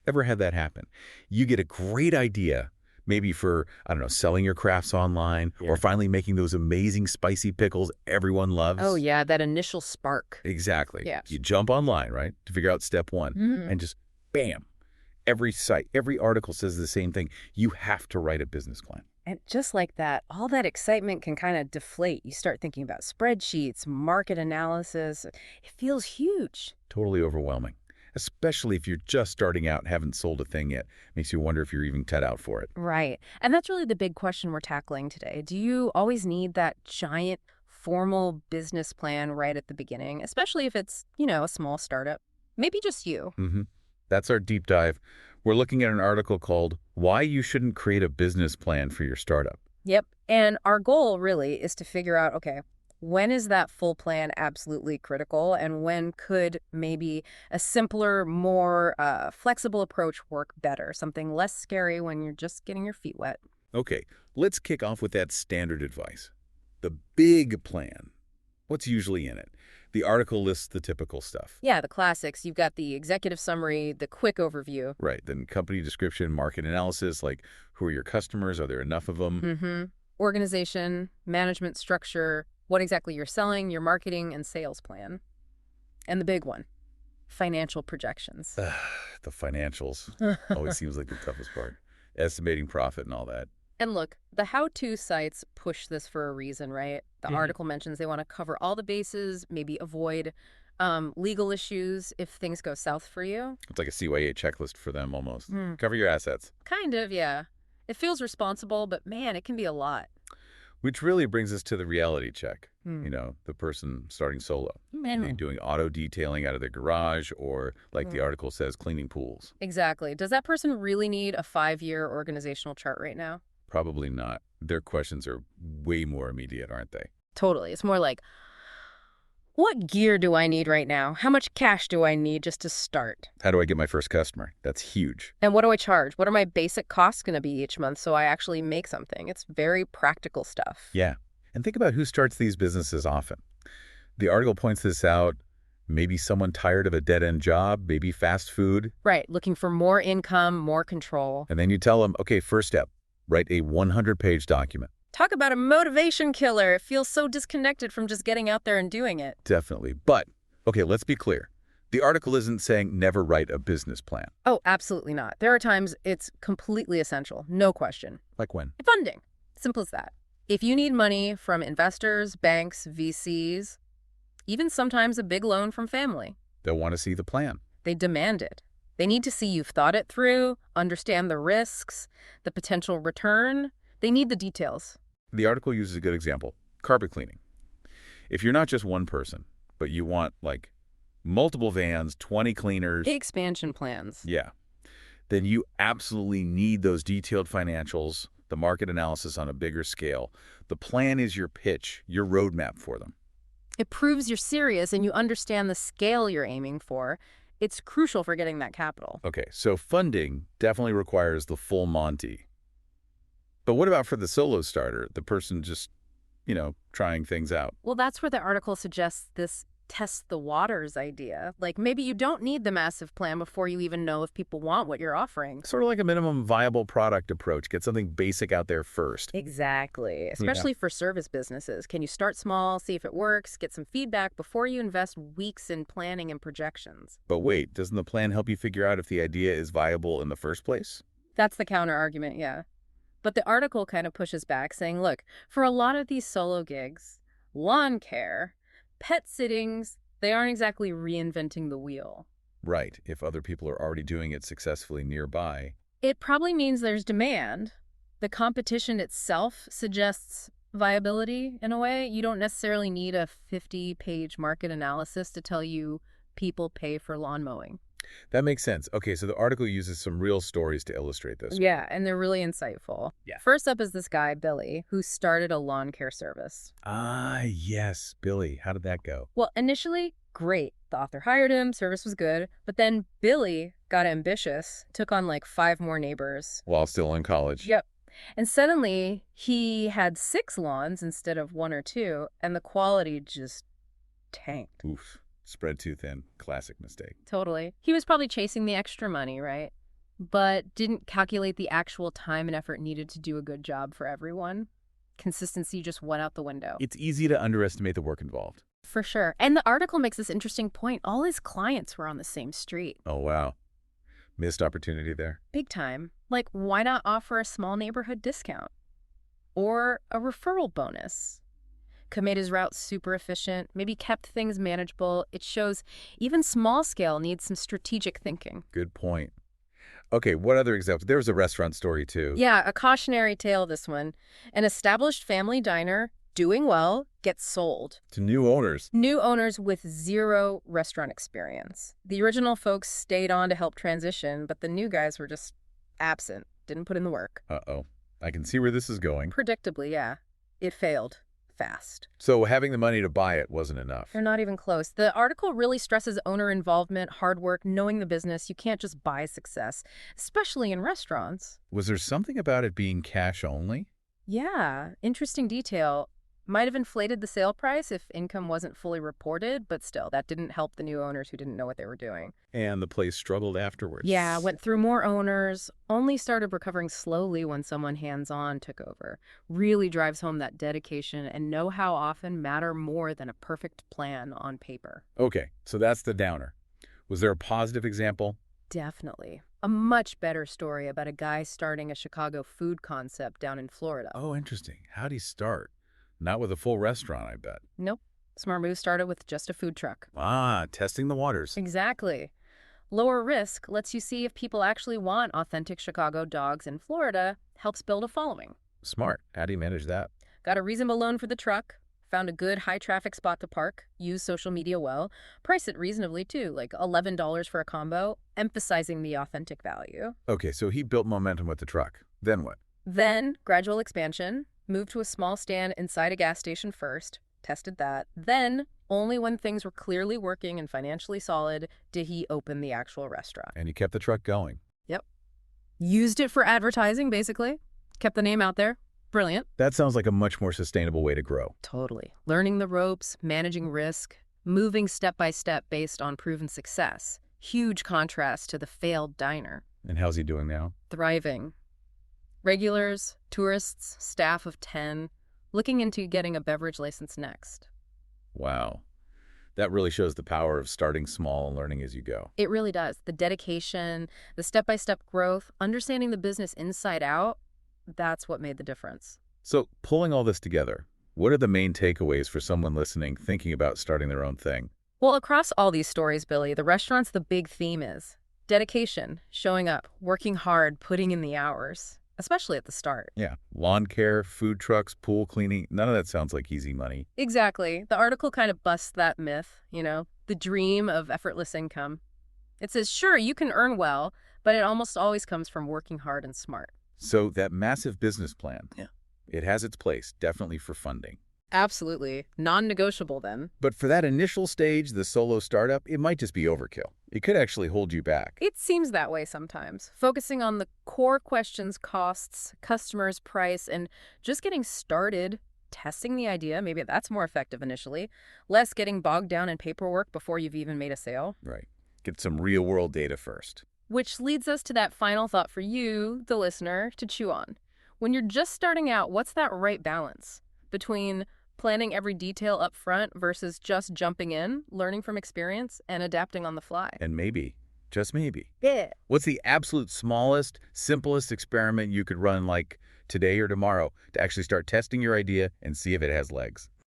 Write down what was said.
Ever had that happen? You get a great idea, maybe for, I don't know, selling your crafts online or Yeah. finally making those amazing spicy pickles everyone Oh, loves. yeah, that initial spark. Exactly. Yeah. You jump online, right, to figure out step one, Mhm. and just bam, every site, every article says the same thing. You have to write a business plan. And just like that, all that excitement can kind of deflate. You start thinking about spreadsheets, market analysis. It feels huge. Totally overwhelming, especially if you're just starting out and haven't sold a thing yet. Makes you wonder if you're even cut out for it. Right. And that's really the big question we're tackling today. Do you always need that giant formal business plan right at the beginning, especially if it's, a small startup? Maybe just you. hmm That's our deep dive. We're looking at an article called Why You Shouldn't Create a Business Plan for Your Startup. Yep. And our goal really is to figure out, okay, when is that full plan absolutely critical and when could maybe a simpler, more flexible approach work better? Something less scary when you're just getting your feet wet. Okay, let's kick off with that standard advice. The big plan. What's usually in it? The article lists the typical stuff. Yeah, the classics. You've got the executive summary, the quick overview. Right, then company description, market analysis, like who are your customers? Are there enough of them? Mm-hmm. Organization, management structure, what exactly you're selling, your marketing and sales plan. And the big one, financial projections. The financials. Always seems like the toughest part. Estimating profit and all that. And look, the how-to sites push this for a reason, right? The Mhm. article mentions they want to cover all the bases, maybe avoid legal issues if things go south for you. It's like a CYA checklist for them almost. Hmm. Cover your assets. Kind of, yeah. It feels responsible, but man, it can be a lot. Which really brings us to the reality check. Hmm. The person starting solo. Are they Man. doing auto detailing out of their garage or, like the Hmm. article says, cleaning pools? Exactly. Does that person really need a 5-year organizational chart right now? Probably not. Their questions are way more immediate, aren't they? Totally. It's more like, what gear do I need right now? How much cash do I need just to start? How do I get my first customer? That's huge. And what do I charge? What are my basic costs going to be each month so I actually make something? It's very practical stuff. Yeah. And think about who starts these businesses often. The article points this out. Maybe someone tired of a dead-end job, maybe fast food. Right. Looking for more income, more control. And then you tell them, okay, first step, write a 100-page document. Talk about a motivation killer. It feels so disconnected from just getting out there and doing it. Definitely. But, okay, let's be clear. The article isn't saying never write a business plan. Oh, absolutely not. There are times it's completely essential. No question. Like when? Funding. Simple as that. If you need money from investors, banks, VCs, even sometimes a big loan from family, They'll want to see the plan. they demand it. They need to see you've thought it through, understand the risks, the potential return. They need the details. The article uses a good example, carpet cleaning. If you're not just one person, but you want, like, multiple vans, 20 cleaners, Expansion plans. yeah, then you absolutely need those detailed financials, the market analysis on a bigger scale. The plan is your pitch, your roadmap for them. It proves you're serious and you understand the scale you're aiming for. It's crucial for getting that capital. Okay, so funding definitely requires the full Monty. But what about for the solo starter, the person just, trying things out? Well, that's where the article suggests this test the waters idea. Like maybe you don't need the massive plan before you even know if people want what you're offering. Sort of like a minimum viable product approach. Get something basic out there first. Exactly. Especially for service businesses. Can you start small, see if it works, get some feedback before you invest weeks in planning and projections? But wait, doesn't the plan help you figure out if the idea is viable in the first place? That's the counter argument, yeah. But the article kind of pushes back, saying, look, for a lot of these solo gigs, lawn care, pet sittings, they aren't exactly reinventing the wheel. Right, if other people are already doing it successfully nearby. It probably means there's demand. The competition itself suggests viability in a way. You don't necessarily need a 50-page market analysis to tell you people pay for lawn mowing. That makes sense. Okay, so the article uses some real stories to illustrate this. Yeah, and they're really insightful. Yeah. First up is this guy, Billy, who started a lawn care service. Ah, yes, Billy. How did that go? Well, initially, great. The author hired him, service was good. But then Billy got ambitious, took on like 5 more neighbors. While still in college. Yep. And suddenly, he had 6 lawns instead of 1 or 2, and the quality just tanked. Oof. Spread too thin. Classic mistake. Totally. He was probably chasing the extra money, right? but didn't calculate the actual time and effort needed to do a good job for everyone. Consistency just went out the window. It's easy to underestimate the work involved. For sure. And the article makes this interesting point. All his clients were on the same street. Oh, wow. Missed opportunity there. Big time. Like, why not offer a small neighborhood discount? Or a referral bonus? Could made his route super efficient, maybe kept things manageable. It shows even small scale needs some strategic thinking. Good point. Okay, what other examples? There was a restaurant story, too. Yeah, a cautionary tale, this one. An established family diner, doing well, gets sold. To new owners. New owners with zero restaurant experience. The original folks stayed on to help transition, but the new guys were just absent, didn't put in the work. Uh-oh. I can see where this is going. Predictably, yeah. It failed. Fast. So having the money to buy it wasn't enough. They're not even close. The article really stresses owner involvement, hard work, knowing the business. You can't just buy success, especially in restaurants. Was there something about it being cash only? Yeah, interesting detail. Might have inflated the sale price if income wasn't fully reported, but still, that didn't help the new owners who didn't know what they were doing. And the place struggled afterwards. Yeah, went through more owners, only started recovering slowly when someone hands-on took over. Really drives home that dedication and know-how often matter more than a perfect plan on paper. Okay, so that's the downer. Was there a positive example? Definitely. A much better story about a guy starting a Chicago food concept down in Florida. Oh, interesting. How'd he start? Not with a full restaurant, I bet. Nope. Smart move started with just a food truck. Ah, testing the waters. Exactly. Lower risk lets you see if people actually want authentic Chicago dogs in Florida, helps build a following. Smart. How do you manage that? Got a reasonable loan for the truck, found a good high-traffic spot to park, use social media well, price it reasonably too, like $11 for a combo, emphasizing the authentic value. Okay, so he built momentum with the truck. Then what? Then, gradual expansion, moved to a small stand inside a gas station first, tested that. Then, only when things were clearly working and financially solid, did he open the actual restaurant. And he kept the truck going. Yep. Used it for advertising, basically. Kept the name out there. Brilliant. That sounds like a much more sustainable way to grow. Totally. Learning the ropes, managing risk, moving step by step based on proven success. Huge contrast to the failed diner. And how's he doing now? Thriving. Regulars, tourists, staff of 10, looking into getting a beverage license next. Wow. That really shows the power of starting small and learning as you go. It really does. The dedication, the step-by-step growth, understanding the business inside out, that's what made the difference. So, pulling all this together, what are the main takeaways for someone listening thinking about starting their own thing? Well, across all these stories, Billy, the restaurant's the big theme is dedication, showing up, working hard, putting in the hours, especially at the start. Yeah. Lawn care, food trucks, pool cleaning, none of that sounds like easy money. Exactly. The article kind of busts that myth, the dream of effortless income. It says, sure, you can earn well, but it almost always comes from working hard and smart. So that massive business plan, Yeah. It has its place, definitely for funding. Absolutely. Non-negotiable then. But for that initial stage, the solo startup, it might just be overkill. It could actually hold you back. It seems that way sometimes. Focusing on the core questions, costs, customers, price, and just getting started, testing the idea, maybe that's more effective initially, less getting bogged down in paperwork before you've even made a sale. Right. Get some real-world data first. Which leads us to that final thought for you, the listener, to chew on. When you're just starting out, what's that right balance between planning every detail up front versus just jumping in, learning from experience, and adapting on the fly? And maybe, just maybe, Yeah. what's the absolute smallest, simplest experiment you could run like today or tomorrow to actually start testing your idea and see if it has legs?